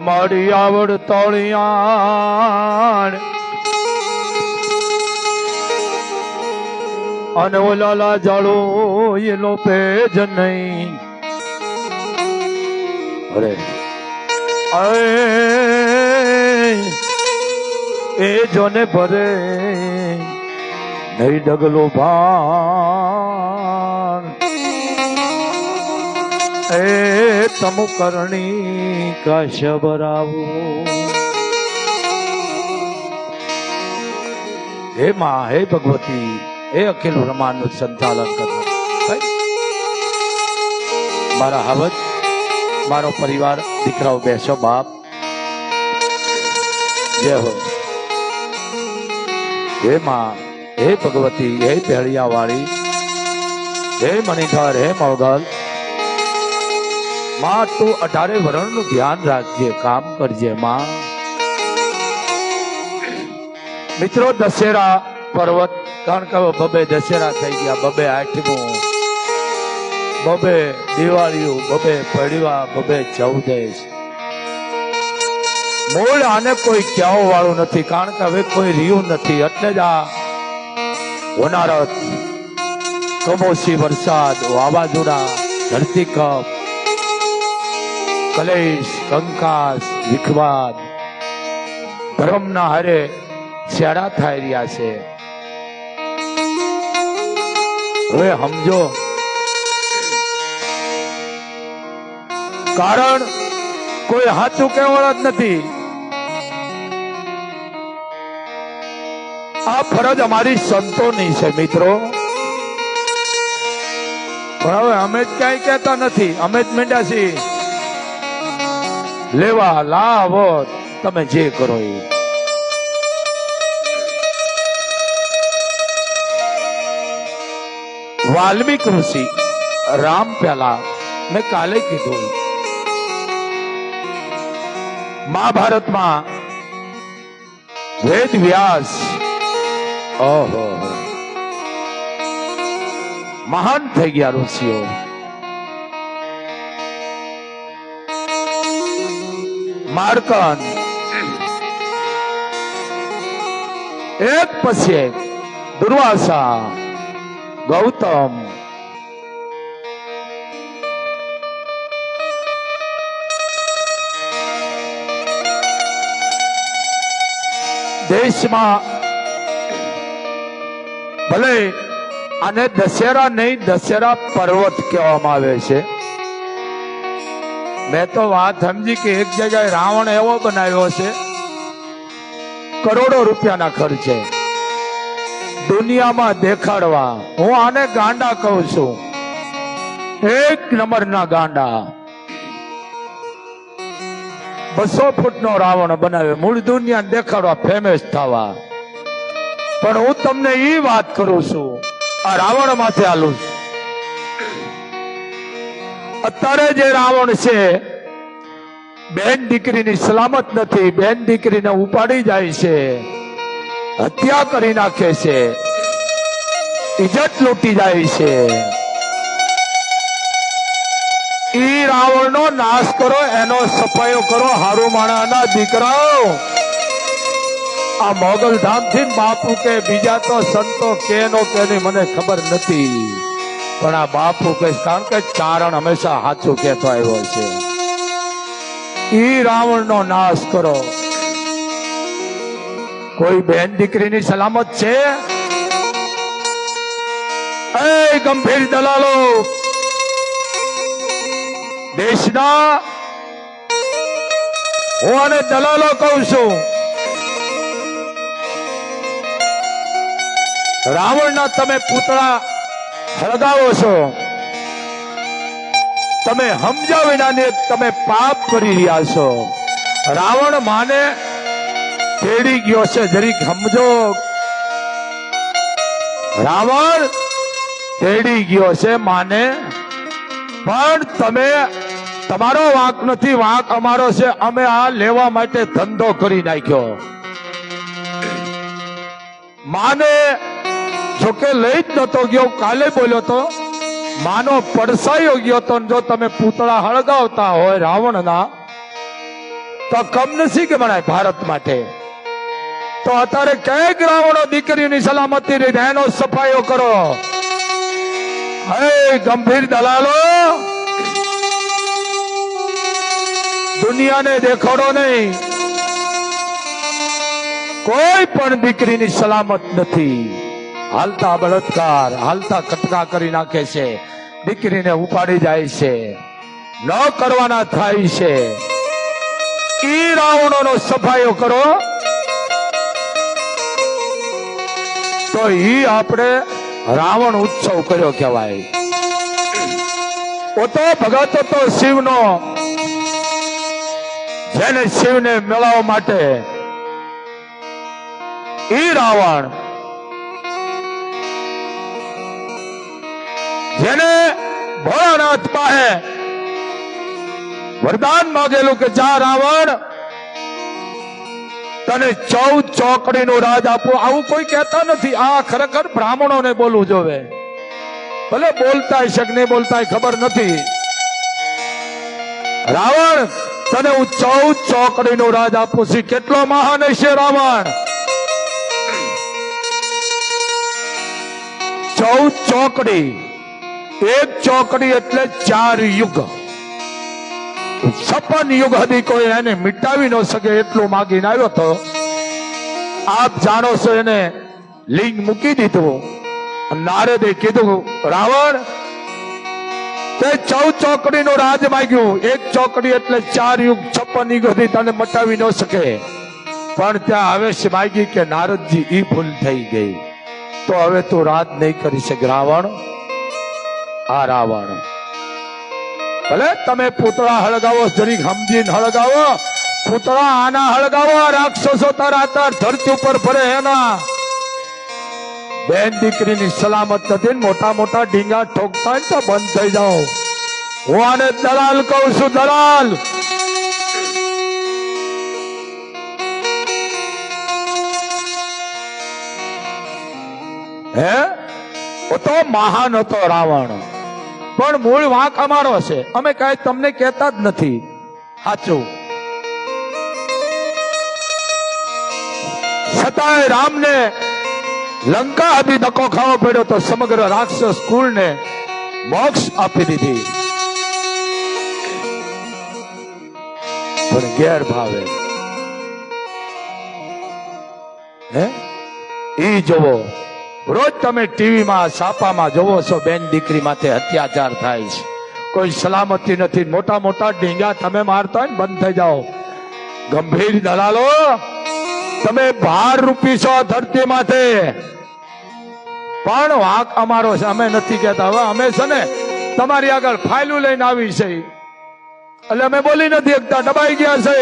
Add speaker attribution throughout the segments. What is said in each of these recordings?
Speaker 1: મારી આવડ તળિયાણ અને ઓલાલા જાળો એનો પેજ નહીં. અરે એ જોને ભરે નહીં ડગલો ભાન એ તમુ કરણી કાશ્યપ રાવો. હે માં, હે ભગવતી, હે અખિલ બ્રહ્માંડનું સંચાલન કરનાર મારા હાવજ, મારો પરિવાર, દીકરાઓ, બેસો બાપ, જય હો. હે માં, હે ભગવતી, હે પેળિયા વાળી, હે મણિધર, હે મોગલ માં, તું 18 વર્ણનું ધ્યાન રાખજે, કામ કરજે માં. મિત્રો, દશેરા પર્વત, કારણ કે બબે દશેરા થઈ ગયા, બબે આઠમું, બબે દિવાળીઓ, બબે પડવા, બબે ચૌદશ. મૂળ આને કોઈ કહેવા વાળું નથી, કારણ કે હવે કોઈ રહ્યું નથી. એટલે જ આ હોનારત, કમોસમી વરસાદ, વાવાઝોડા, ધરતીકંપ, કલેશ, કંકાસ, વિખવાદ, ધર્મના હારે છેડા થઈ રહ્યા છે. હવે સમજો, કારણ કોઈ સાચું કહેવાળ જ નથી. આ ફરજ અમારી સંતોની છે મિત્રો, પણ હવે અમે જ ક્યાંય કહેતા નથી. અમે જ મીંડ્યા છીએ લેવા લાવો, તમે જે કરો એ. વાલ્મીક ઋષિ, રામ પહેલા, મેં કાલે કીધું, મહાભારતમાં વેદ વ્યાસ ઓહો મહાન થઈ ગયા ઋષિઓ. માર્કંડ એક પછી એક, દુર્વાસા, ગૌતમ, દેશમાં ભલે આને દશેરા નહીં, દશેરા પર્વત કહેવામાં આવે છે. મેં તો વાત સમજી કે એક જગ્યાએ રાવણ એવો બનાવ્યો છે, કરોડો રૂપિયાના ખર્ચે દુનિયામાં દેખાડવા. હું આને ગાંડા કહું છું, એક નંબરના ગાંડા. 200 ફૂટનો રાવણ બનાવે, મૂળ દુનિયા દેખાડવા, ફેમસ થવા. પણ હું તમને એ વાત કરું છું, આ રાવણ માથે આલું છું. અત્યારે જે રાવણ છે, બેન દીકરીની સલામત નથી, બેન દીકરીને ઉપાડી જાય છે, હત્યા કરી નાખે છે, ઇજ્જત લૂંટી જાય છે. ઈ રાવણનો નાશ કરો, એનો સફાયો કરો. હારું માણાના દીકરાઓ, આ મોગલ ધામ થી બાપુ કે બીજા તો સંતો કેનો કે નહીં મને ખબર નથી, પણ આ બાપુ કે, કારણ કે ચારણ હંમેશા સાચું કહેતો આવ્યો છે. ઈ રાવણનો નાશ કરો. કોઈ બેન દીકરીની સલામત છે? એ ગંભીર દલાલો, દેશના, હું આને દલાલો કહું છું. રાવણના તમે પૂતળા હળગાવો છો, તમે સમજ્યા વિનાને તમે પાપ કરી રહ્યા છો. રાવણ માને તેડી ગયો છે, જરીક સમજો. રાવણ તેડી ગયો છે માને, પણ તમે, તમારો વાંક નથી, વાંક અમારો છે. અમે આ લેવા માટે ધંધો કરી નાખ્યો. માને જોકે લઈ જ નતો ગયો, કાલે બોલ્યો તો, માનો પડસાયો ગયો તો. જો તમે પૂતળા હળગાવતા હોય રાવણના, તો કમનસીબ ગણાય ભારત માટે. તો અત્યારે કઈક રાવણો દીકરીની સલામતી રહી એનો સફાયો કરો. હે ગંભીર દલાલો, દુનિયાને દેખાડો નહીં. કોઈ પણ દીકરીની સલામત નથી. હાલતા બળાત્કાર, હાલતા કટકા કરી નાખે છે, દીકરીને ઉપાડી જાય છે, ન કરવાના થાય છે. ઈ રાવણોનો સફાયો કરો તો ઈ આપણે રાવણ ઉત્સવ કર્યો કહેવાય. તો ભગત તો શિવનો, જેને શિવને મેળવવા માટે ઈ રાવણ, જેને ભોળાનાથ પાસે વરદાન માંગેલું કે જા રાવણ, તને 14 ચોકડીનું રાજ આપું. આવું કોઈ કહેતા નથી. આ ખરેખર બ્રાહ્મણોને બોલવું જોવે. ભલે બોલતા હશે કે નહીં બોલતા ખબર નથી. રાવણ, તને હું 14 ચોકડીનું રાજ આપું છું. કેટલો મહાન હશે રાવણ. 14 ચોકડી, એક ચોકડી એટલે 4 યુગ. 56 યુગ હતી કોઈ એને મિટાવી ન શકે એટલું માગીને આવ્યો હતો. આપ જાણો છો એને લિંગ મૂકી દીધું. નારદે કીધું રાવણ તે 14 ચોકડીનું રાજ માંગ્યું. એક ચોકડી એટલે 4 યુગ, 56 યુગ હતી, તને મટાવી ન શકે. પણ ત્યાં આવેશ માંગી કે નારદજી ઈ ભૂલ થઈ ગઈ, તો હવે તું રાજ નહીં કરી શકે રાવણ. આ રાવણ, ભલે તમે પૂતળા હળગાવો, જરીક સમજીને હળગાવો. પૂતળા આના હળગાવો, રાક્ષસો તારા ધરતી ઉપર ફરે એના. બેન દીકરીની સલામત નથી, મોટા મોટા ડીંગા ઠોકતા તો બંધ થઈ જાઓ. હું આને દલાલ કહું છું, દલાલ. હે તો મહાન હતો રાવણ, પણ મૂળ વાંક અમારો છે. અમે કઈ તમને કહેતા જ નથી. સાચું. છતાંય રામને લંકા હતી ધક્કો ખાવો પડ્યો તો સમગ્ર રાક્ષસ કુળને મોક્ષ આપી દીધી. પણ ગેરભાવે હે ઈ જોવો. રોજ તમે ટીવીમાં છાપામાં જોવો છો બેન દીકરી માથે અત્યાચાર થાય છે. કોઈ સલામતી નથી. મોટા મોટા ડીંગા તમે મારતા હોય ને બંધ થઈ જાઓ. ગંભીર દલાલો, તમે ભાર રૂપી છો ધરતી માથે, પણ વાંક અમારો છે. અમે નથી કહેતા. હવે અમે છે ને તમારી આગળ ફાઇલું લઈને આવી છે, એટલે અમે બોલી નથી શકતા, દબાઈ ગયા છે.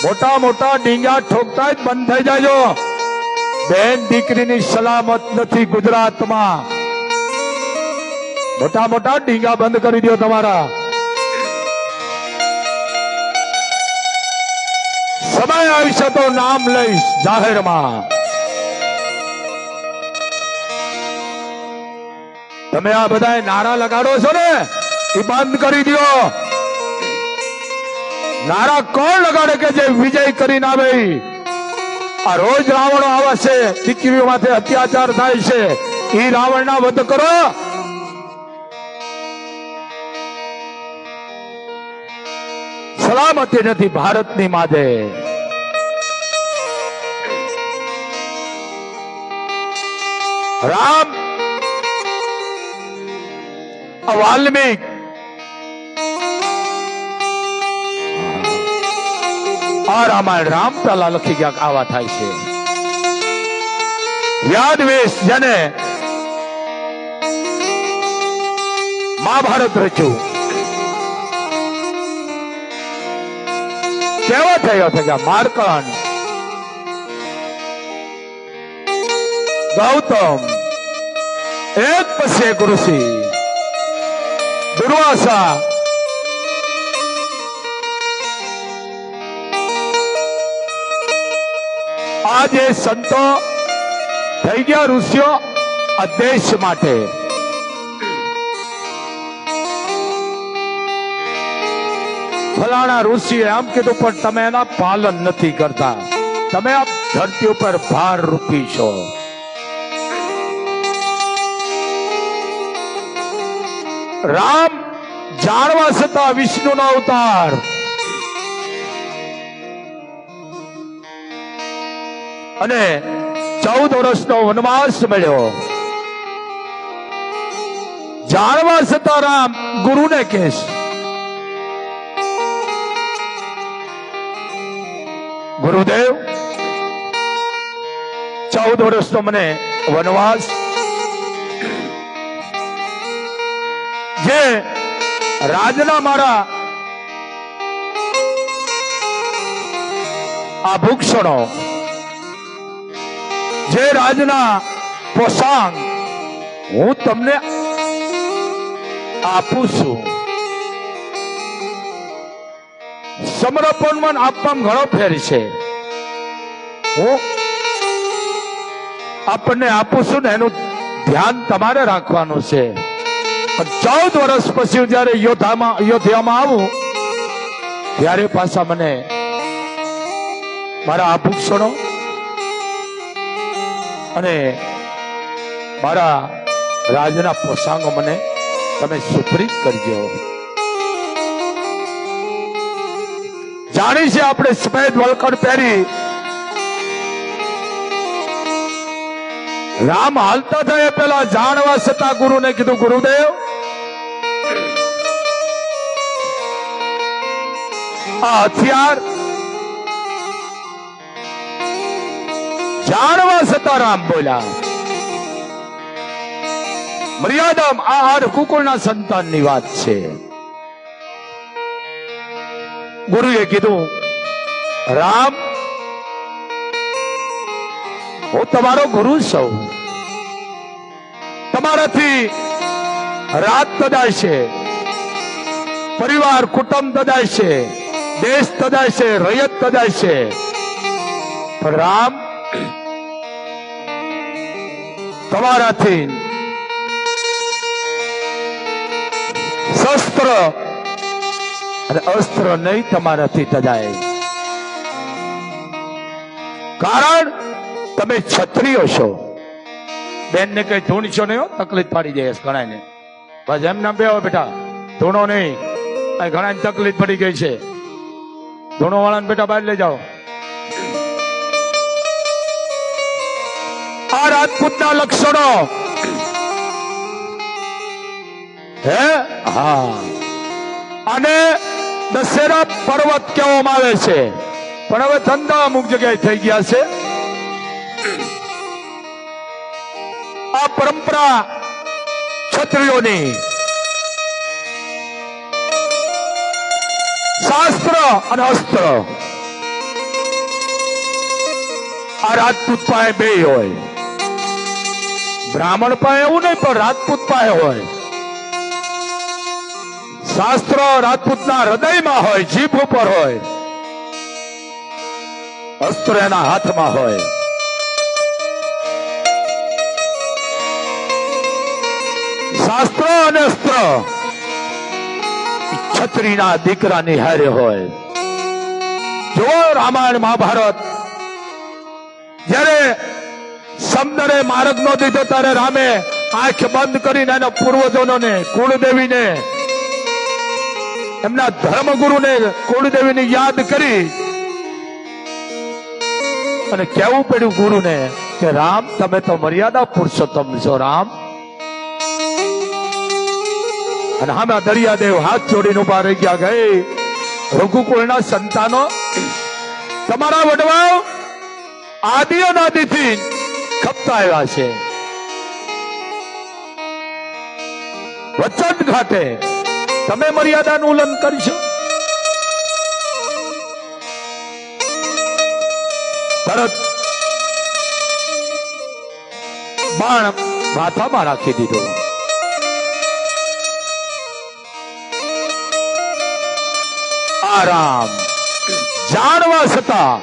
Speaker 1: મોટા મોટા ડીંગા ઠોકતા જ બંધ થઈ જાજો. બેન દીકરીની સલામત નથી ગુજરાતમાં. મોટા મોટા ડીંગા બંધ કરી દો તમારા. સમય આવશે તો નામ લઈશ જાહેરમાં. તમે આ બધા નારા લગાડો છો ને એ બંધ કરી દો. નારા કોણ લગાડે કે જે વિજય કરીને આવે. આ રોજ રાવણો આવે છે, દીકરીઓ માથે અત્યાચાર થાય છે. એ રાવણ ના વધ કરો. સલામતી નથી ભારતની માથે. રામ વાલ્મીક આ રામાયણ રામ પેલા લખી ગયા આવા થાય છે. વ્યાદવેશ જેને મહાભારત રચ્યું, કેવો થયો છે કે માર્કંડ, ગૌતમ, એક પછી એક ઋષિ, દુર્વાસા, આ જે સંતો થઈ ગયા ઋષિઓ આ દેશ માટે. ફલાણા ઋષિએ આમ કીધું, પણ તમે એના પાલન નથી કરતા. તમે આ ધરતી ઉપર ભાર રૂપી છો. રામ જાણવા છતાં વિષ્ણુનો અવતાર, અને 14 વર્ષનો વનવાસ મળ્યો. જાણવા છતાં રામ ગુરુને કહેશ, ગુરુદેવ 14 વર્ષનો મને વનવાસ, જે રાજના મારા આભૂષણો, જે રાજના પોશાક હું તમને આપું છું. સમર્પણ આપવામાં ઘણો ફેર છે. હું આપણને આપું છું ને એનું ધ્યાન તમારે રાખવાનું છે. 14 વર્ષ પછી જયારે અયોધ્યામાં આવું ત્યારે પાછા મને મારા આભૂષણો અને મારા રાજના પોશાકો મને તમે સુપ્રીત કરજો. જાણી છે આપણે સફેદ વળકણ પહેરી રામ હાલતા થયા પેલા જાણવા છતાં ગુરુને કીધું, ગુરુદેવ આ હથિયાર, જાણવા છતાં રામ બોલ્યા, મર્યાદા આ રઘુકુળના સંતાનની વાત છે. ગુરુએ કીધું, રામ હું તમારો ગુરુ છું. તમારાથી રાત તદાય છે, પરિવાર કુટુંબ તદાય છે, દેશ તદાય છે, રયત તદાય છે. પણ રામ તમારાથી શસ્ત્ર અને અસ્ત્ર નહીં તમારાથી તજાય. કારણ તમે ક્ષત્રિય છો. બેન ને કઈ ધૂણશો નહીં, તકલીફ પડી જાય ઘણા ને. બસ એમ નામ બે બેટા ધૂણો નહીં, ઘણા તકલીફ પડી ગઈ છે. ધૂણો વાળાને બેટા બહાર લઈ જાઓ. આ રાજપૂતના લક્ષણો હે. હા, અને દશેરા પર્વત કહેવામાં આવે છે, પણ હવે ધંધા અમુક જગ્યાએ થઈ ગયા છે. આ પરંપરા ક્ષત્રિયોની, શાસ્ત્ર અને અસ્ત્ર. આ રાજપૂત પાસે બે હોય. બ્રાહ્મણ પાસે એવું નહીં, પણ રાજપૂત પાસે હોય. શાસ્ત્ર રાજપૂતના હૃદયમાં હોય, જીભ ઉપર હોય. અસ્ત્ર એના હાથમાં હોય. શાસ્ત્ર અને અસ્ત્ર ક્ષત્રિયના દીકરાની હારે હોય. જો રામાયણ મહાભારત જયારે સમદરે માર્ગ નો દીધો ત્યારે રામે આંખ બંધ કરીને એના પૂર્વજોને, કુળદેવીને, એમના ધર્મગુરુને, કુળદેવીને યાદ કરી અને કહેવું પડ્યું ગુરુને કે રામ તમે તો મર્યાદા પુરુષોત્તમ છો. રામ અને હા દરિયાદેવ હાથ જોડીને ઉભા રહી ગયા. ગઈ રઘુકુળના સંતાનો, તમારા વડવાઓ આદિ અનાદિથી ખપતા આવ્યા છે. વચન ઘાટે તમે મર્યાદાનું ઉલ્લંઘન કરશો. તરત બાણ માથામાં રાખી દીધો. આરામ જાણવા છતાં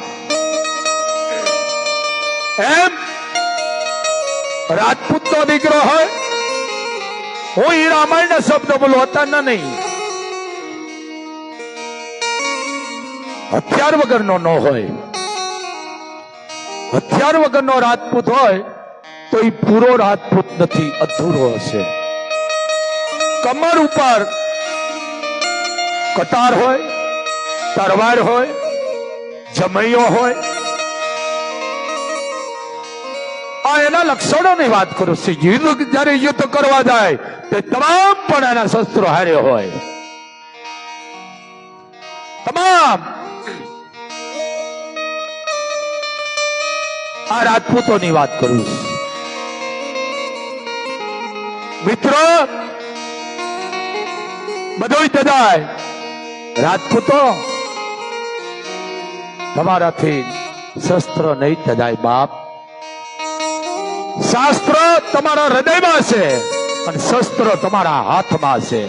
Speaker 1: એમ રાજપૂત નો દીકરો હોય. હું એ રામાયણ શબ્દ બોલો હતા ના નહીં. હથિયાર વગરનો ન હોય. હથિયાર વગરનો રાજપૂત હોય તો એ પૂરો રાજપૂત નથી, અધૂરો હશે. કમર ઉપર કટાર હોય, તરવાર હોય, જમૈયો હોય. આ એના લક્ષણોની વાત કરું છું. જયારે યુદ્ધ કરવા જાય તે તમામ પણ એના શસ્ત્રો હારે હોય, તમામ. આ રાજપૂતોની વાત કરું છું. મિત્રો બધું તજાય, રાજપૂતો તમારાથી શસ્ત્ર નહીં તજાય બાપ. શાસ્ત્ર તમારા હૃદયમાં છે અને શસ્ત્ર તમારા હાથમાં છે.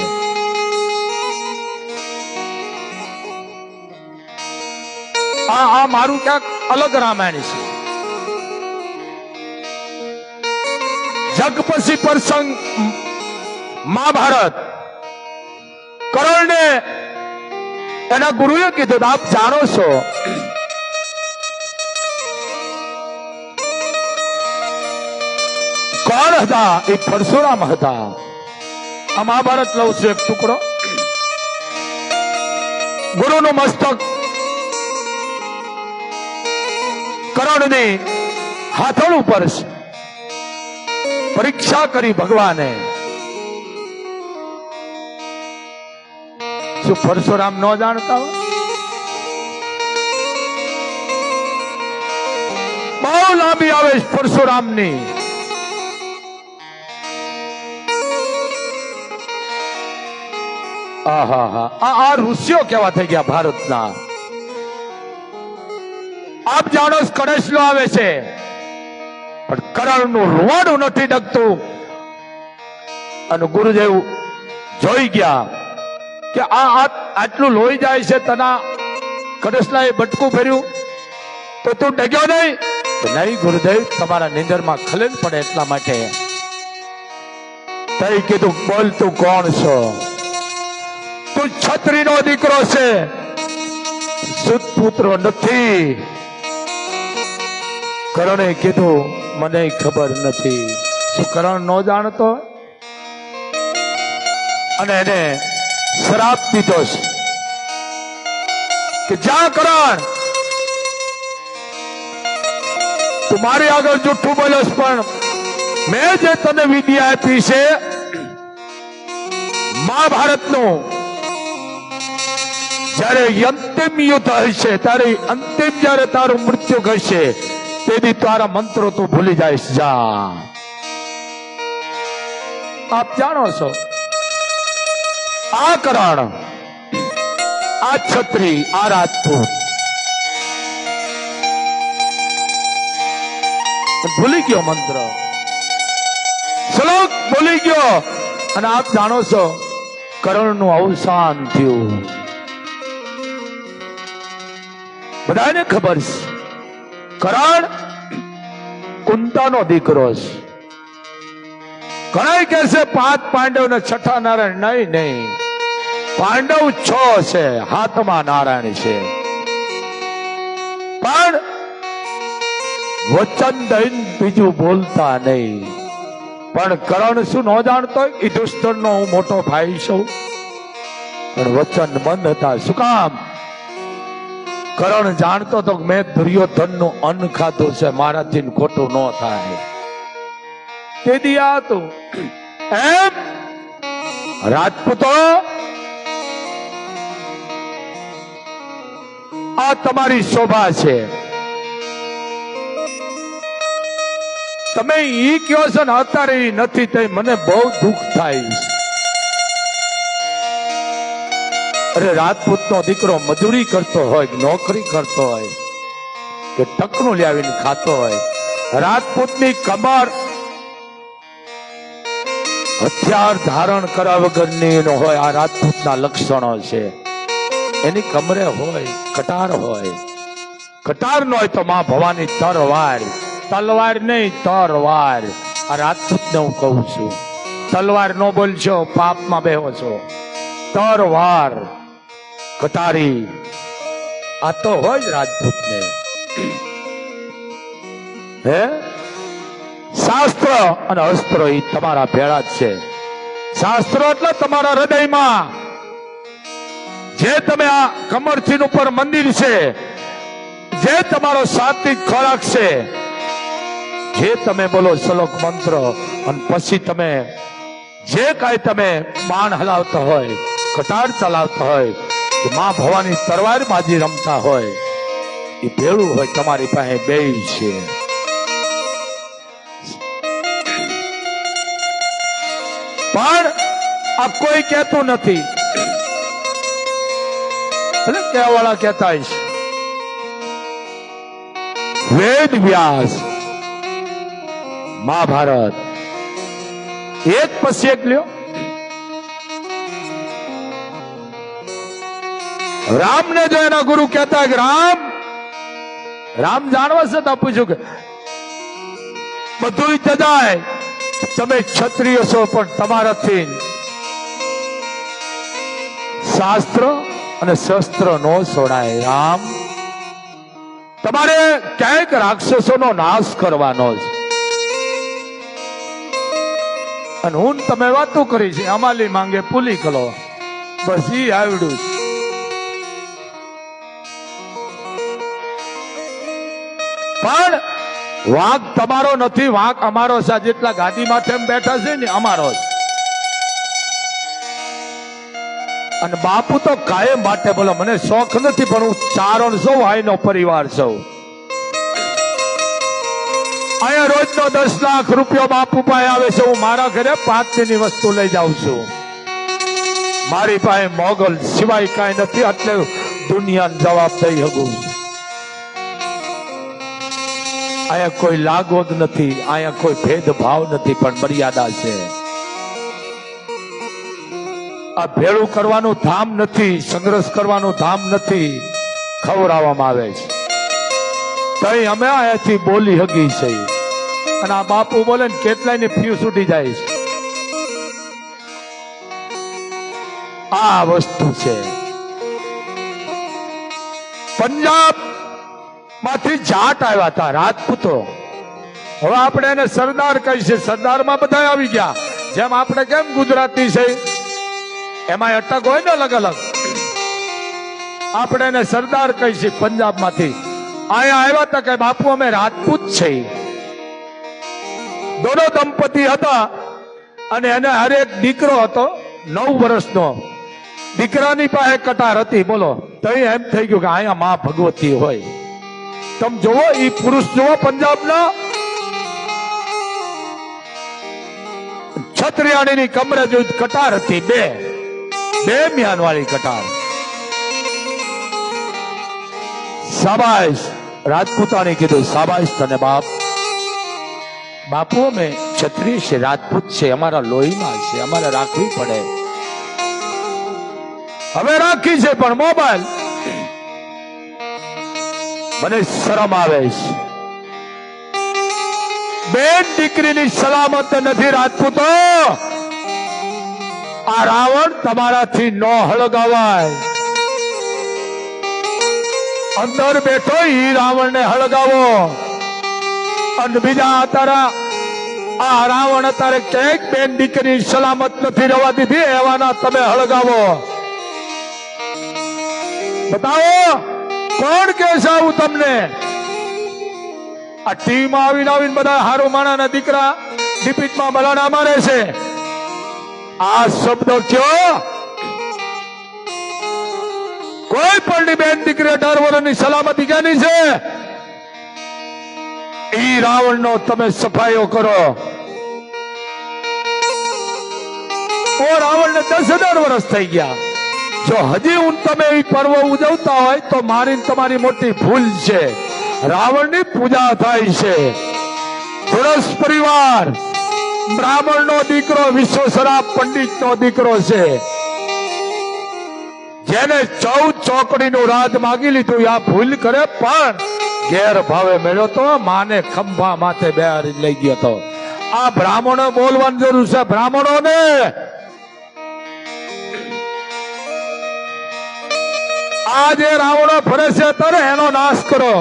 Speaker 1: આ મારું ક્યાંક અલગ રામાયણ છે. જગ પછી પ્રસંગ મહાભારત. કર્ણને એના ગુરુએ કીધું, આપ જાણો છો કોણ હતા? એ પરશુરામ હતા. આ મહાભારત લઉં છું એક ટુકડો. ગુરુનું મસ્તક કર્ણની હાથોળ ઉપર છે. પરીક્ષા કરી ભગવાને. શું પરશુરામ ન જાણતા હોય? બહુ લાંબી આવે પરશુરામની. આ ઋષિઓ કેવા થઈ ગયા ભારતના. આપ જાણો કળશલો આવે છે પણ કર્ણનું રૂવાડું નથી ડગતું. અને ગુરુદેવ જોઈ ગયા કે આ આટલું લોહી જાય છે, તના કળશલા એ બટકું ફેર્યું તો તું ડગ્યો નહીં? નહીં ગુરુદેવ, તમારા નિંદરમાં ખલેલ પડે એટલા માટે. તઈ કીધું, બોલ તું કોણ છો? તું છત્રીનો દીકરો છે, સુતપુત્ર નથી. કર્ણે કીધું, મને ખબર નથી. શું કર્ણ ન જાણતો? અને એને શ્રાપ દીધો છે કે જા કર્ણ, તું મારી આગળ જૂઠું બોલ્યો, પણ મેં જે તને વિદ્યા આપી છે મહાભારતનું, જયારે અંતિમ યુદ્ધ હશે, ત્યારે અંતિમ જયારે તારું મૃત્યુ કરશે તેથી તારા મંત્રો તું ભૂલી જઈશ. જા. આપ જાણો છો આ કર્ણ, આ છત્રી, આ રાજપૂત ભૂલી ગયો મંત્ર, શ્લોક ભૂલી ગયો. અને આપ જાણો છો કર્ણનું અવસાન થયું. બધાને ખબર છે કર્ણ કુંતાનો દીકરો છે. ઘણા કહે છે 5 પાંડવ ને 6 નારાયણ. નહીં, પાંડવ 6 છે, 7મા નારાયણ છે. પણ વચન દઈને બીજું બોલતા નહીં. પણ કર્ણ શું ન જાણતો? યુધિષ્ઠિર નો હું મોટો ભાઈ છું, પણ વચન બંધ હતા. શું કામ? કર્ણ જાણતો તો મેં દુર્યોધન નું અન્ન ખાધું છે, મારાથી ખોટું ન થાય. તે દિયા હતું. એમ રાજપૂતો, આ તમારી શોભા છે. તમે ઈ કયો છો ને અત્યારે નથી, તે મને બહુ દુઃખ થાય. અરે રાજપૂત નો દીકરો મજૂરી કરતો હોય, નોકરી કરતો હોય કે ટકનું લાવીને ખાતો હોય, રાજપૂતની કમર હથિયાર ધારણ કરવા વગરની નો હોય. આ રાજપૂતના લક્ષણો છે. એની કમરે હોય કટાર હોય. કટાર ન હોય તો માં ભવાની તરવાર. તલવાર નહીં, તરવાર. આ રાજપૂતને હું કહું છું, તલવાર નો બોલશો પાપમાં બેહો છો. તરવાર, કટારી આ તો હોય જ રાજપૂતને. હે શાસ્ત્ર અને અસ્ત્ર એ તમારા ભેળા જ છે. શાસ્ત્ર એટલે તમારા હૃદયમાં જે તમે આ કમરચીન ઉપર મંદિર છે, જે તમારો સાત્વિક ખોરાક છે, જે તમે બોલો શ્લોક મંત્ર, અને પછી તમે જે કાંઈ તમે બાણ હલાવતા હોય, કટાર ચલાવતા હોય, માં ભવાની તરવાર બાજી રમતા હોય, એ ભેળું હોય તમારી પાસે બેય છે. પણ આ કોઈ કહેતું નથી. એટલે કહેવાળા કહેતા છે વેદ વ્યાસ મહાભારત એક પછી એક લ્યો. રામ ને જો એના ગુરુ કહેતા કે રામ જાણવા છતાં પૂછ્યું કે બધું જજાય, તમે ક્ષત્રિય છો પણ તમારાથી શાસ્ત્ર અને શસ્ત્ર નો છોડાય. રામ તમારે ક્યાંક રાક્ષસોનો નાશ કરવાનો છે, અને હું તમે વાતો કરી છે અમાલી માંગે પુલી કલો, બસ ઈ આવડ્યું. પણ વાંક તમારો નથી, વાંક અમારો છે. જેટલા ગાડી માથે બેઠા છે ને અમારો છે. અને બાપુ તો કાયમ માટે બોલો મને શોખ નથી, પણ હું ચારણ છું, આઈનો પરિવાર છું. અહીંયા રોજનો 10 લાખ રૂપિયા બાપુ પાસે આવે છે. હું મારા ઘરે 5 ની વસ્તુ લઈ જાઉં છું. મારી પાસે મોગલ સિવાય કાંઈ નથી, એટલે દુનિયાને જવાબ દઈ શકું. અહીંયા કોઈ લાગો જ નથી, અહીંયા કોઈ ભેદભાવ નથી, પણ મર્યાદા છે. આ ભેળું કરવાનું ધામ નથી, સંઘર્ષ કરવાનું ધામ નથી, ખવડાવવામાં આવે છે. તઈ અમે અહીંયાથી બોલી હગી છે, અને આ બાપુ બોલે ને કેટલાય ને ફ્યુઝ ઉડી જાય છે. આ વસ્તુ છે. પંજાબ માંથી જાટ આવ્યા હતા રાજપૂતો. હવે આપણે એને સરદાર કહી છે. સરદારમાં બધા આવી ગયા. જેમ આપણે કેમ ગુજરાતી છે એમાં અટક હોય ને અલગ અલગ, આપણે એને સરદાર કહી છે. પંજાબ માંથી અહીંયા આવ્યા હતા કે બાપુ અમે રાજપૂત છે. દોનો દંપતી હતા, અને એને હરેક દીકરો હતો 9 વર્ષનો. દીકરાની પાસે કટાર હતી. બોલો તો એમ થઈ ગયું કે અહીંયા માં ભગવતી હોય. તમે જોવો ઈ પુરુષ જોવો પંજાબના, છત્રિયાણીની કમરે જોઈ કટાર હતી, બે મ્યાન વાળી કટાર. શાબાશ રાજપૂતાણી કીધું, શાબાશ તને બાપ. બાપુ અમે ક્ષત્રિય છે, રાજપૂત છે, અમારા લોહીમાં છે, અમારે રાખવી પડે. હવે રાખી છે, પણ મોબાઈલ મને શરમ આવે છે. બેન દીકરીની સલામત નથી રાજપૂતો. આ રાવણ તમારાથી ન હળગાવાય. અંદર બેઠો ઈ રાવણ ને હળગાવો. અને બીજા તારા આ રાવણ અત્યારે ક્યાંક બેન દીકરી સલામત નથી રહેવા દીધી, એવાના તમે હળગાવો. બતાવો કોણ કે છે આવું તમને? આ ટીવીમાં આવીને બધા હારો માણાના દીકરા ડિપીટમાં બલાડા મારે છે. આ શબ્દો કયો? કોઈ પણ બેન દીકરી 18 વર્ષની સલામતી ક્યાંની છે? ઈ રાવણનો તમે સફાઈઓ કરો. ઓ રાવણને 10,000 વર્ષ થઈ ગયા. જો હજી હું તમે એ પર્વ ઉજવતા હોય તો મારી તમારી મોટી ભૂલ છે. રાવણની પૂજા થાય છે. ધુરસ પરિવાર બ્રાહ્મણનો દીકરો, વિશ્વેશ્વરા પંડિતનો દીકરો છે. જેને 14 ચોકડીનું રાજ માગી લીધું, આ ભૂલ કરે પણ ગેર ભાવે મેળ્યો તો માને ખંભા માથે બેહારી લઈ ગયો તો. આ બ્રાહ્મણો બોલવાની જરૂર છે. બ્રાહ્મણોને આ જે રાવણો ફરે છે ત્યારે એનો નાશ કરો.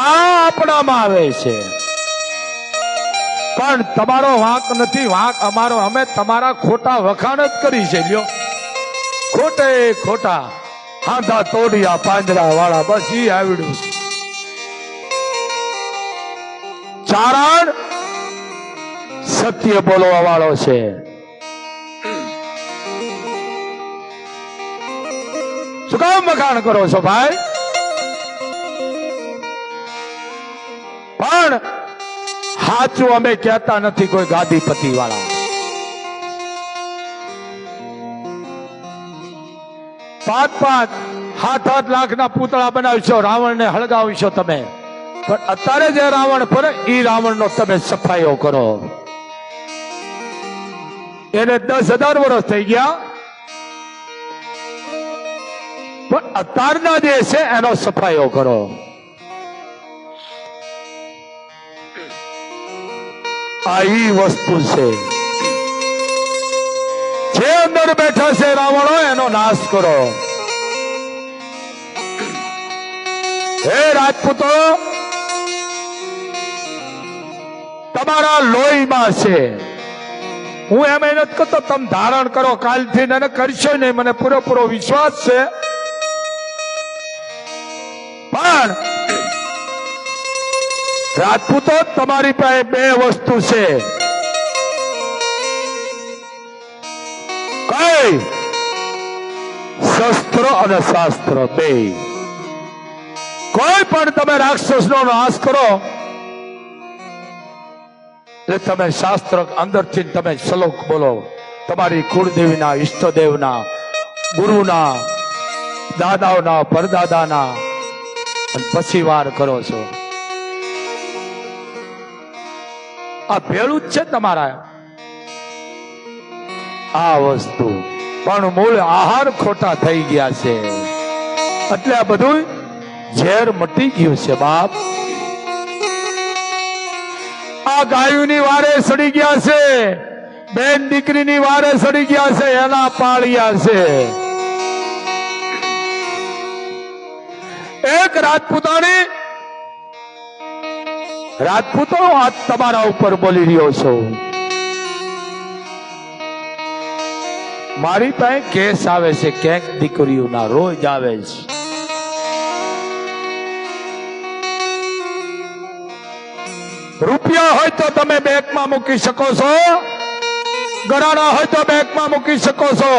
Speaker 1: આ આપણામાં આવે છે પણ તમારો વાંક નથી, વાંક અમારો. અમે તમારા ખોટા વખાણ જ કરી છે. લ્યો ખોટે ખોટા હાંધા તોડિયા પાંજરા વાળા, બસ ઈ આવડ્યું. ચારણ સત્ય બોલવા વાળો છે. શું કામ વખાણ કરો છો ભાઈ? પણ સાચું અમે કહેતા નથી કોઈ ગાદીપતિ વાળા. 5-5, 7-8 લાખના પૂતળા બનાવશો, રાવણને હળગાવશો તમે, પણ અત્યારે જે રાવણ ફરે એ રાવણનો તમે સફાઈઓ કરો. એને 10,000 વર્ષ થઈ ગયા, પણ અત્યારના જે છે એનો સફાઈઓ કરો. આ ઈ વસ્તુ છે. જે અંદર બેઠા છે રાવણો, એનો નાશ કરો. હે રાજપૂતો, તમારા લોહીમાં છે. હું એમ નથી કરતો તમે ધારણ કરો, કાલથી એને કરશો નહીં, મને પૂરેપૂરો વિશ્વાસ છે. પણ રાજપૂતો, તમારી પાસે 2 વસ્તુ છે. કઈ? શસ્ત્ર અને શાસ્ત્ર, 2. કોઈ પણ તમે રાક્ષસનો નાશ કરો એટલે તમે શાસ્ત્ર અંદરથી તમે શ્લોક બોલો, તમારી કુળદેવીના, ઈષ્ટદેવના, ગુરુના, દાદાઓના, પરદાદાના, અને પછી વાર કરો છો. આ ભેળું જ છે તમારા આ વસ્તુ. પણ મૂળ આહાર ખોટા થઈ ગયા છે એટલે આ બધું ઝેર મટી ગયું છે બાપ. આ ગાયોની વારે સડી ગયા છે, બેન દીકરીની વારે સડી ગયા છે, એના પાળિયા છે. એક રાજપૂતાણી, રાજપૂતો આજ તમારા ઉપર બોલી રહ્યો છું. મારી પાસે કેસ આવે છે ક્યાંક દીકરીઓના, રોજ આવે છે. રૂપિયા હોય તો તમે બેંકમાં મૂકી શકો છો, ગરાણા હોય તો બેંકમાં મૂકી શકો છો,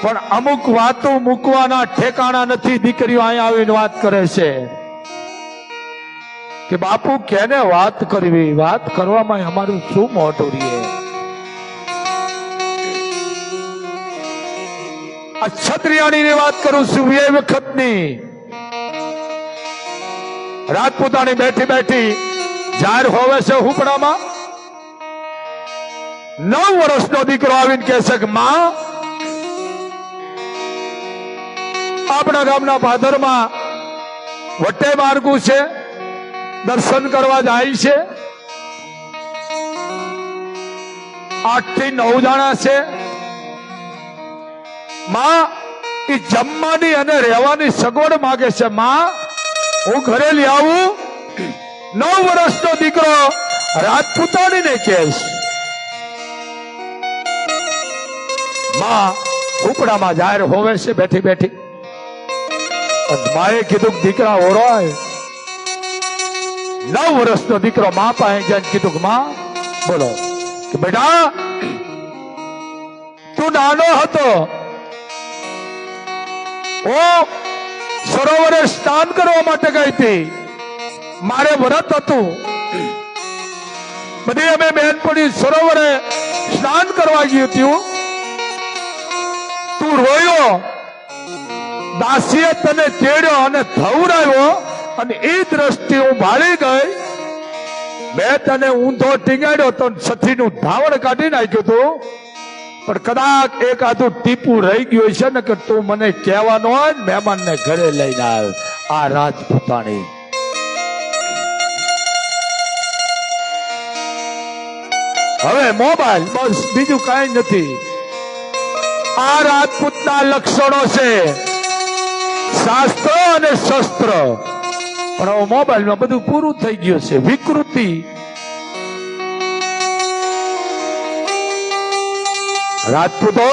Speaker 1: પણ અમુક વાતો મૂકવાના ઠેકાણા નથી. દીકરીઓ અહીંયા આવીને વાત કરે છે કે બાપુ કેને વાત કરવી, વાત કરવામાં અમારું શું મોટું રહીએ. આ ક્ષત્રિયાણીની વાત કરું છું, એ વખતની રાજપૂતાણી બેઠી બેઠી જાહેર હોવે છે હુકડામાં. 9 વર્ષનો દીકરો આવીને કહે છે કે માં, આપણા ગામના ભાદરમાં વટે માર્ગું છે, દર્શન કરવા જાય છે. 8 થી 9 જણા છે. માં, એ જમવાની અને રહેવાની સગવડ માગે છે. માં, હું ઘરે લઈ આવું? 9 વર્ષનો દીકરો રાજપૂતાણીને કહે છે. માં ઉપડામાં જાહેર હોવે છે બેઠી બેઠી. માએ કીધું દીકરા ઓરાય. 9 વર્ષનો દીકરો માં પાસે જઈને કીધું કે માં બોલો કે બેટા, તું નાનો હતો, હું સરોવરે સ્નાન કરવા માટે ગઈ હતી, મારે વ્રત હતું, બધી અમે બહેનપણી સરોવરે સ્નાન કરવા ગઈ હતી. તું રોયો, દાસીએ તને તેડ્યો અને ધવરાવ્યો, અને એ દ્રષ્ટિ હું ભાળી ગઈ. મેં તને ઊંધો ટીંગાડ્યો તો સઠીનું ધાવણ કાઢી નાખ્યું હતું, પણ કદાચ એક આધું ટીપું રહી ગયું છે ને કે તું મને કહેવાનો હોય ને મહેમાનને ઘરે લઈને આવ્યો. આ રાજપૂતાણી. હવે મોબાઈલ, બસ બીજું કઈ નથી. આ રાજપૂતના લક્ષણો છે, શાસ્ત્ર અને શસ્ત્ર. પણ હવે મોબાઈલમાં બધું પૂરું થઈ ગયું છે. વિકૃતિ. રાજપૂતો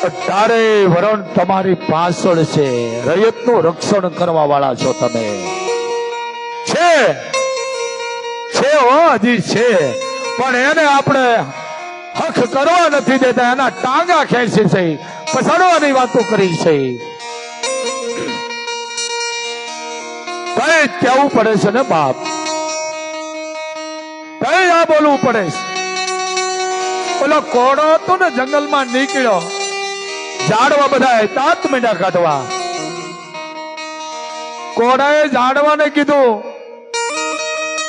Speaker 1: 18 વરણ તમારી પાછળ છે. રયતનું રક્ષણ કરવા વાળા છો તમે. છે હજી છે, પણ એને આપણે હક કરવા નથી દેતા. એના ટાંગા ખેંચી છે, પછાડવાની વાતો કરી છે. કઈ કેવું પડે છે ને બાપ, કઈ આ બોલવું પડે છે. ઓલો કોડો હતો ને જંગલમાં નીકળ્યો, ઝાડવા બધા દાંત મીંડા કાઢવા. કોડાએ ઝાડવાને કીધું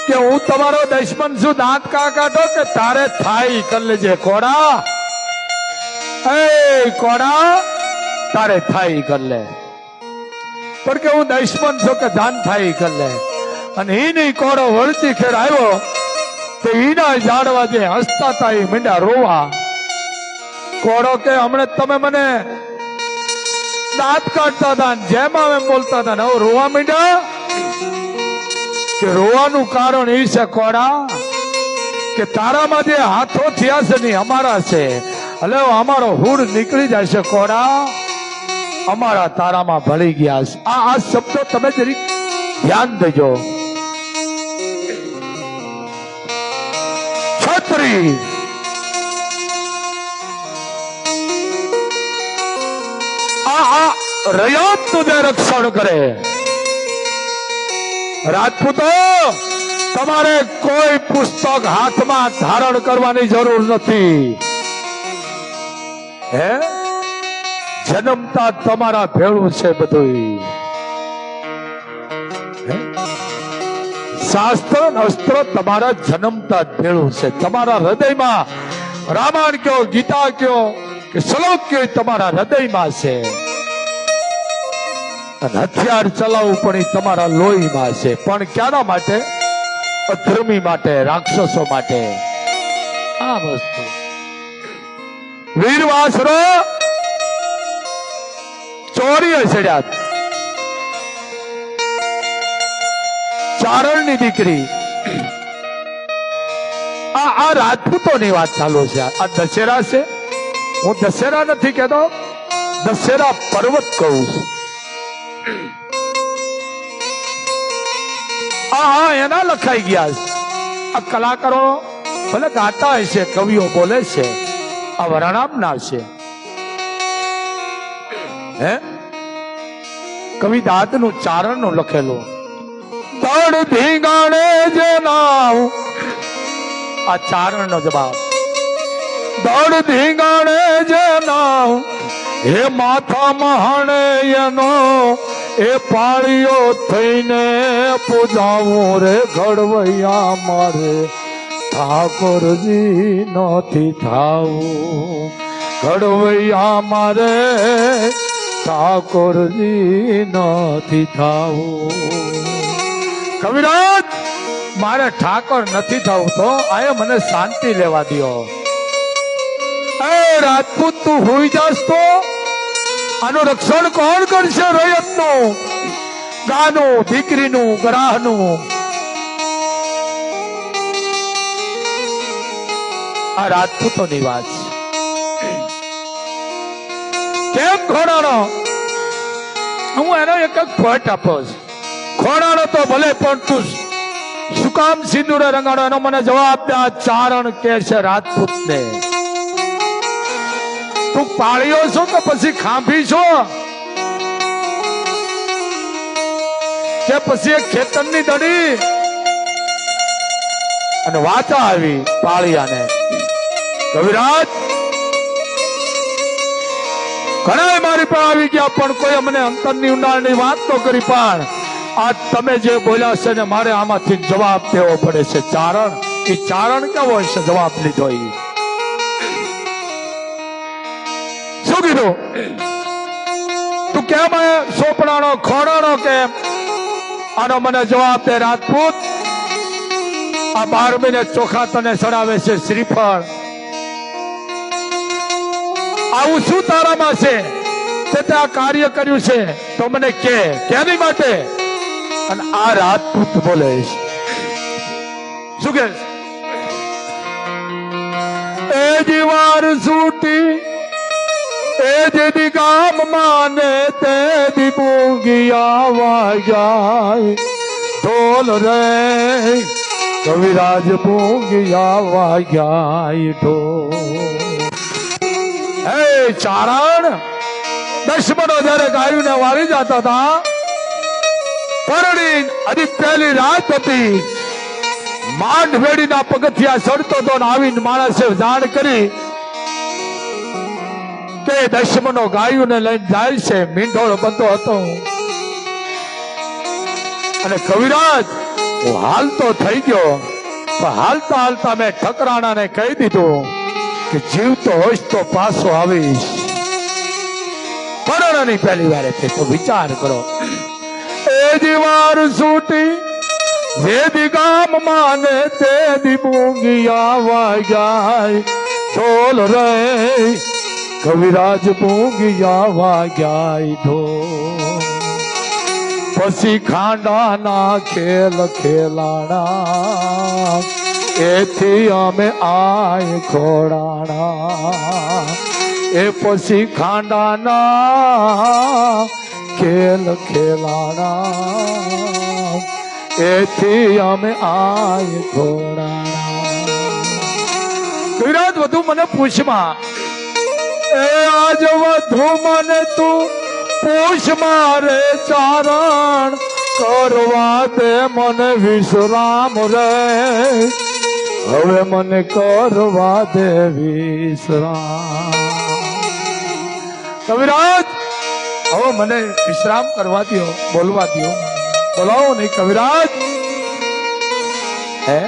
Speaker 1: કે હું તમારો દુશ્મન છું, દાંત કા કાઢો કે તારે થાય કર લેજે. કોડા, એ કોડા, તારે થાય કર લે. પણ કે હું દુશ્મન છું કે દાન થાય કર લે. અને ઈની કોડો વળતી ખેર આવ્યો તો ઈના ઝાડવા જે હસતા હતા એ મીંડા રોવા. કોડો કે હમણે તમે મને દાંત કાઢતા હતા, જેમ એમ બોલતા હતા, હવે રોવા મીંડા. કે રોવાનું કારણ એ છે કોડા કે તારામાં જે હાથો થયા છે ને અમારા છે. એટલે અમારો હુડ નીકળી જાય છે કોડા, અમારા તારામાં ભળી ગયા છે. આ શબ્દો તમે જરી ધ્યાન દેજો. છત્રી આ રયતનું જે રક્ષણ કરે. રાજપૂતો તમારે કોઈ પુસ્તક હાથમાં ધારણ કરવાની જરૂર નથી. હે, જન્મતા તમારા ભેળું છે બધું. શાસ્ત્ર અસ્ત્ર તમારા જન્મતા જ ભેળું છે. તમારા હૃદયમાં રામાયણ કયો, ગીતા કયો કે શ્લોક કયો, તમારા હૃદયમાં છે. અને હથિયાર ચલાવવું પણ એ તમારા લોહીમાં છે. પણ ક્યાના માટે? અધર્મી માટે, રાક્ષસો માટે. આ વસ્તુ વીરવાસરો ચોરીએ ચડ્યા. ચારણની દીકરી. આ રાજપૂતોની વાત ચાલુ છે. આ દશેરા છે. હું દશેરા નથી કહેતો, દશેરા પર્વત કહું છું. એના લખાઈ ગયા છે. આ કલાકારો ભલે ગાતા હશે, કવિઓ બોલે છે, આ વર્ણામના છે. હે, કવિ દાદ નું ચારણ નું લખેલું. તડ ધીંગાણે જે નાવ, આ ચારણ નો જવાબ. દડ ધીંગાણે જે નાવ, હે માથા મહાણે એનો એ પાળીઓ થઈને પૂજાવું રે ઘડવૈયા મારે ઠાકોરજી નથી થાવું. ઘડવૈયા મારે ઠાકોરજી નથી થાવું. કવિરાજ, મારે ઠાકોર નથી થવું તો આયે મને શાંતિ લેવા દો. એ રાજપૂત, તું હોઈ જાસ તો આનું રક્ષણ કોણ કરશે? રયતનું, ગાનું, દીકરીનું, ગ્રાહનું. આ રાજપૂતોની વાત છે. કેમ ખોડાણો? હું એનો એક જ પોઈન્ટ આપો છું. ખોડાણો તો ભલે, પણ તું શું કામ સિંદૂરે રંગાડો? એનો મને જવાબ દે. આ ચારણ કે છે રાજપૂત ને, તું પાળ્યો છો કે પછી ખાંભી છો કે પછી એક ખેતરની દડી? અને વાચા આવી પાળિયાને. કવિરાજ, ઘણા મારી પાસે આવી ગયા, પણ કોઈ મને અંતરની ઊંડાણની વાત તો કરી. પણ આ તમે જે બોલ્યા છે ને, મારે આમાંથી જવાબ દેવો પડે છે. ચારણ, એ ચારણ કેવો છે? જવાબ લીધો. શું કીધું? તું કેમ સોપડાનો, ખોડાનો કેમ? આનો મને જવાબ દે. રાજપૂત, આ 12 મહિને ચોખા તને ચડાવે છે, શ્રીફળ. આવું શું તારામાં છે તે તે આ કાર્ય કર્યું છે તો મને કે કેની માટે? અને આ રાજપૂત બોલે શું કે? એ જીવાર સૂટી એ જેદી ગામ માને તે દી પૂંગિયા વાગ્યા ઢોલ રે કવિરાજ પૂંગિયા વાગ્યા ઢોલ. હે ચારણ, દુશ્મનો જયારે ગાયુંને વાળી જતા હતા, પરણી હજી પહેલી રાત હતી, માંડ વેડીના પગથિયા ચડતો હતો ને આવીને માણસે જાણ કરી કે દુશ્મનો ગાયુંને લઈને જાય છે. મીંઢોળ બંધો હતો અને કવિરાજ હું હાલતો થઈ ગયો, પણ હાલતા હાલતા મેં ઠકરાણાને કહી દીધું કે જીવતો હોઈશ તો પાછો આવીશ. પરણની પહેલી વાર છે તો વિચાર કરો. એ જીવાર સૂટી જેદી ગામ માને તે દી મૂંગિયા વાગ્યા ઢોલ રે કવિરાજ મૂંગિયા વાગ્યા ઢોલ. પછી ખાંડાના ખેલ ખેલાણા એથી અમે આય ખોડાણા. એ પછી ખાંડાના ખેલ ખેલાણા એથી અમે આય ખોડાણા. કવિરાજ વધુ મને પૂછમાં, એ આજ વધુ મને તું પૂછ મારે ચારણ કરવા દે મને વિશ્રામ રે. હવે મને કરવા દે વિશ્રામ. કવિરાજ હવે મને વિશ્રામ કરવા દો, બોલવા દો. બોલાવો નહીં કવિરાજ. હે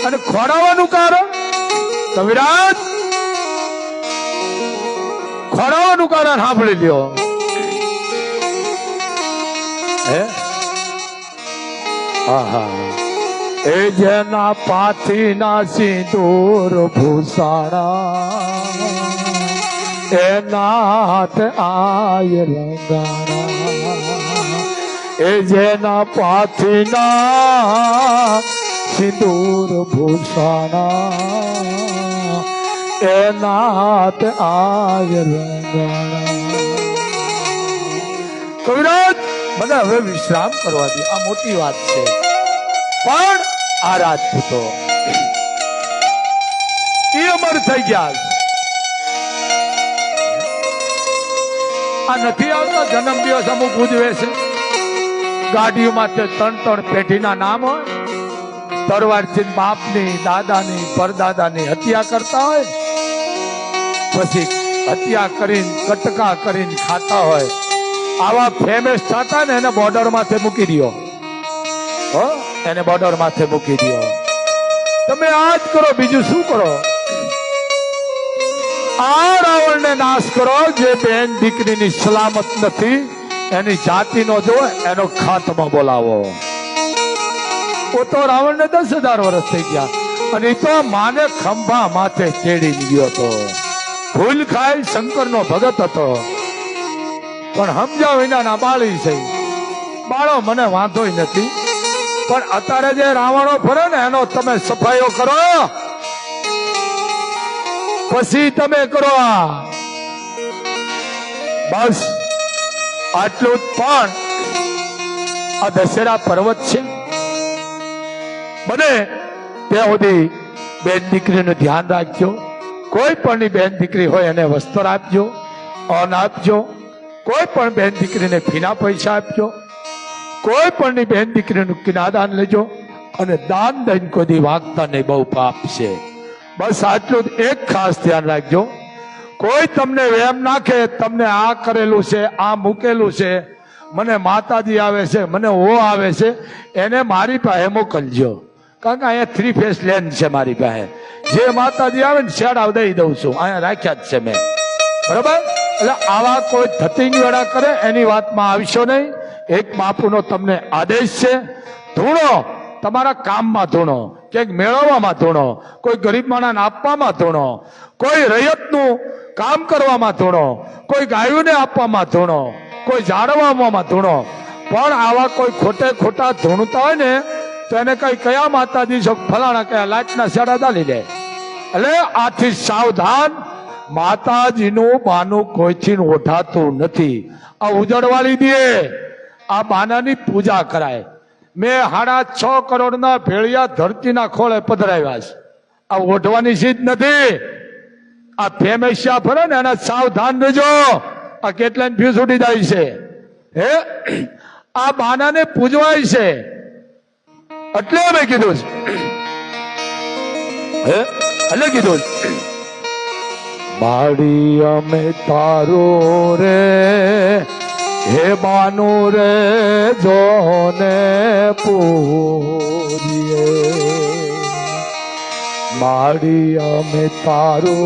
Speaker 1: અને ખોડાવાનું કારણ? કવિરાજ ખોડાવાનું કારણ સાંભળી લ્યો. હે એ જેના પાથીના સિંદૂર ભૂષાણા એના હાથ આય લંગાણા. એ જેના પાથીના સિંદૂર ભૂષાણા એના હાથ આય લંગાણા. કવિરાજ મને હવે વિશ્રામ કરવા દે, આ મોટી વાત છે. પણ આ રાજપૂતો એ અમર થઈ ગયા. આ નથી આવતા જન્મ દિવસ અમુક ઉજવે છે, ગાડીઓમાં તે 3-3 પેઢીના નામ હોય, તરવારથી બાપની દાદાની પરદાદાની હત્યા કરતા હોય, પછી હત્યા કરીને કટકા કરીને ખાતા હોય. આવા ફેમસ થતા ને એને બોર્ડર માથે મૂકી દો. એને બોર્ડર માથે મૂકી દો. તમે આ જ કરો, બીજું શું કરો? આ રાવણને નાશ કરો. જે બેન દીકરીની સલામત નથી એની જાતિનો જો એનો ખાતમો બોલાવો. તો રાવણને 10,000 વર્ષ થઈ ગયા અને એ તો માને ખંભા માથે ચેડી ગયો હતો. ભૂલ ખાઈ શંકરનો ભગત હતો, પણ સમજાવ વિના બાળી છે. બાળો મને વાંધો નથી, પણ અત્યારે જે રાવણો ફરે ને એનો તમે સફાઈઓ કરો, પછી તમે કરો. બસ આટલું જ. પણ આ દશેરા પર્વત છે, બને ત્યાં સુધી બેન દીકરીનું ધ્યાન રાખજો. કોઈ પણની બેન દીકરી હોય એને વસ્ત્ર આપજો, અન્ન આપજો. કોઈ પણ બેન દીકરીને ફીના પૈસા આપજો. કોઈ પણની બેન દીકરીનું કિનાદાન લેજો. અને દાન દઈને કોઈ દી વાગતા નહીં, બહુ પાપ છે. બસ આટલું જ એક ખાસ ધ્યાન રાખજો. કોઈ તમને વેમ નાખે, તમને આ કરેલું છે, આ મૂકેલું છે, મને માતાજી આવે છે, મને ઓ આવે છે, એને મારી પાસે મોકલજો. કારણ કે અહીંયા 3 ફેસ લેન છે મારી પાસે. જે માતાજી આવે ને શેડા દઈ દઉં છું, અહીંયા રાખ્યા જ છે મેં. બરાબર? એટલે આવા કોઈ ધતિંગ વેળા કરે એની વાતમાં આવશો નહીં. એક બાપુનો તમને આદેશ છે, ધૂણો તમારા કામમાં ધૂણો. ક્યાંક મેળવવામાં ધૂણો, કોઈ ગરીબ માણસને આપવામાં ધૂણો, કોઈ રૈયતનું કામ કરવામાં ધૂણો, કોઈ ગાયોને આપવામાં ધૂણો, કોઈ જાળવવામાં ધૂણો. પણ આવા કોઈ ખોટે ખોટા ધૂણતા હોય ને તો એને કઈ કયા માતાજી છો ફલાણા કયા લાટના શેડા દાલી દે. એટલે આથી સાવધાન. માતાજીનું બાનું કોઈથી ઓઢાતું નથી. આ ઉજળવાળી દે, આ બાનાની પૂજા કરાય. મેં 6.5 કરોડના ભેળિયા ધરતીના ખોળે પધરાવ્યા છે. આ ઓઢવાની ચીજ નથી. આ ફેમેશિયા ફરે ને એના સાવધાન રહેજો. આ કેટલાય ફ્યુઝ ઉડી જાય છે. હે, આ બાનાને પૂજવાય છે એટલે અમે કીધું છે. એટલે કીધું બાળી અમે તારો રે હે બાનું રે જોને પૂરીએ. બાળી અમે તારો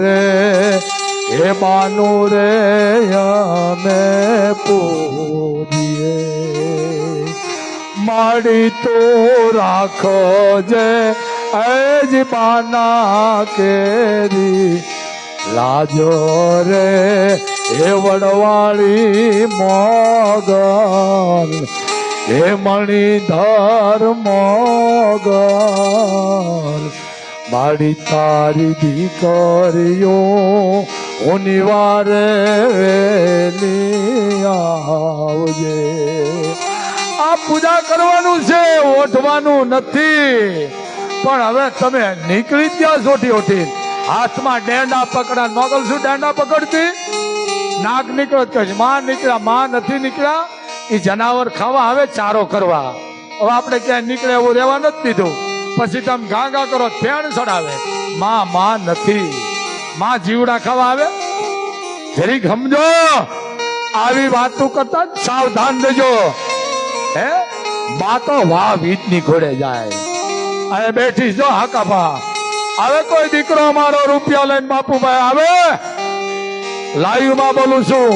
Speaker 1: રે હે બાનું રે અમે પૂરીએ. માડી તો રાખો જે એજ બાના કેરી લાજો રે હે વડવાળી મોગલ હે મણિધર મોગલ. માડી તારી દીકરીઓ ઉનિવારે વેલી આવજે. આ પૂજા કરવાનું છે, ઓઢવાનું નથી. પણ હવે તમે નીકળી ગયા સોટી ઓઠી, હાથમાં ડેંડા પકડા. મોગલ શું ડેંડા પકડતી? નાગ નીકળો કહે માં નીકળ્યા, માં નથી નીકળ્યા. એ જનાવર ખાવા આવે, ચારો કરવા. હવે આપણે ક્યાંય નીકળે એવું રહેવા નથી દીધું. પછી તમે ગાંગા કરો, ફેણ ચડાવે. માં નથી. માં જીવડા ખાવા આવે. જરીક સમજો. આવી વાતો કરતા સાવધાન રહેજો. હે, બા તો વાહ વીટની ઘોડે જાય. અને બેઠી જો હાકાભા. હવે કોઈ દીકરો અમારો રૂપિયા લઈને બાપુભાઈ આવે, લાઈવ માં બોલું છું,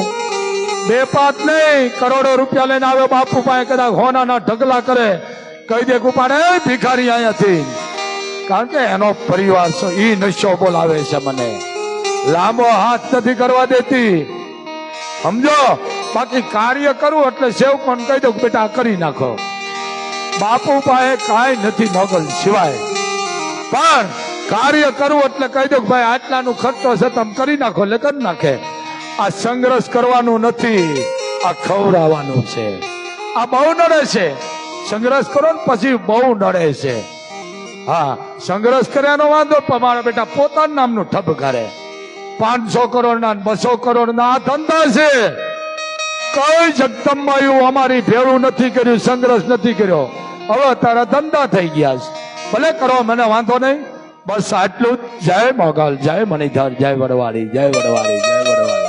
Speaker 1: 2-5 નહીં, કરોડો રૂપિયા લઈને આવ્યો બાપુભાઈ, કદાચ હોનાના ઢગલા કરે, કહી દે ઉપાડે ભિખારી અહીંયાથી. કારણ કે એનો પરિવાર છે. ઈ નશો બોલાવે છે મને. લાંબો હાથ નથી કરવા દેતી, સમજો. બાકી કાર્ય કરવું એટલે સેવકોને કહી દઉં બેટા કરી નાખો. બાપુ પાસે કાંઈ નથી મોગલ સિવાય, પણ કાર્ય કરવું એટલે કહી દઉં ભાઈ આટલાનું ખર્ચો છે તમે કરી નાખો એટલે કરી નાખે. આ સંઘર્ષ કરવાનું નથી, આ ખવડાવવાનું છે. આ બહુ નડે છે. સંઘર્ષ કરો ને પછી બહુ નડે છે. હા, સંઘર્ષ કર્યાનો વાંધો, પણ મારા બેટા પોતાના નામનું ઠબ કરે. 500 કરોડના 200 કરોડના આ ધંધા છે. કઈ જગદંબાયું અમારી ભેળું નથી કર્યું, સંઘર્ષ નથી કર્યો. હવે તારા ધંધા થઈ ગયા છે. ભલે કરો, મને વાંધો નહીં. બસ આટલું જ. જય મોગલ, જય મણિધર, જય વડવાળી, જય વડવાળી, જય વડવાળી.